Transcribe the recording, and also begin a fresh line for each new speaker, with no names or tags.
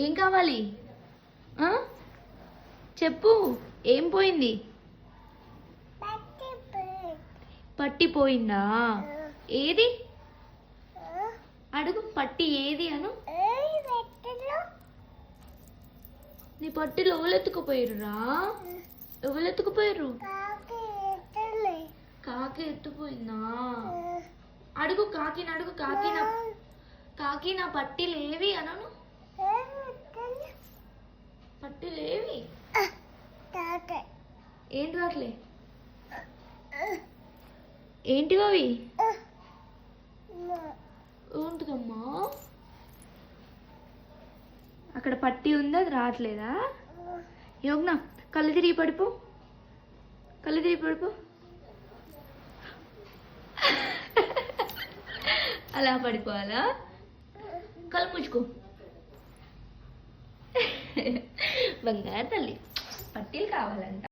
ఏం కావాలి? చెప్పు, ఏం పోయింది? పట్టిపోయిందా? ఏది అడుగు, పట్టి ఏది అను. నీ పట్టిలో ఎవరెత్తుకుపోయిర్రా? ఎవరెత్తుకుపోయిర్రు? కాకి ఎత్తుపోయిందా? అడుగు కాకిని, అడుగు కాకి నా పట్టిలేవి అనను. పట్టిలేవి ఏంటి రాట్లే? ఏంటివి అవి? ఏంటిదమ్మా? అక్కడ పట్టి ఉంది, అది రావట్లేదా? యోగ్నా, కళ్ళు తిరిగి పడిపో, కళ్ళు తిరిగి పడిపో. అలా పడిపోవాలా? కళ్ళు పుచ్చుకో. బంగారు తల్లి, పట్టీలు కావాలంట.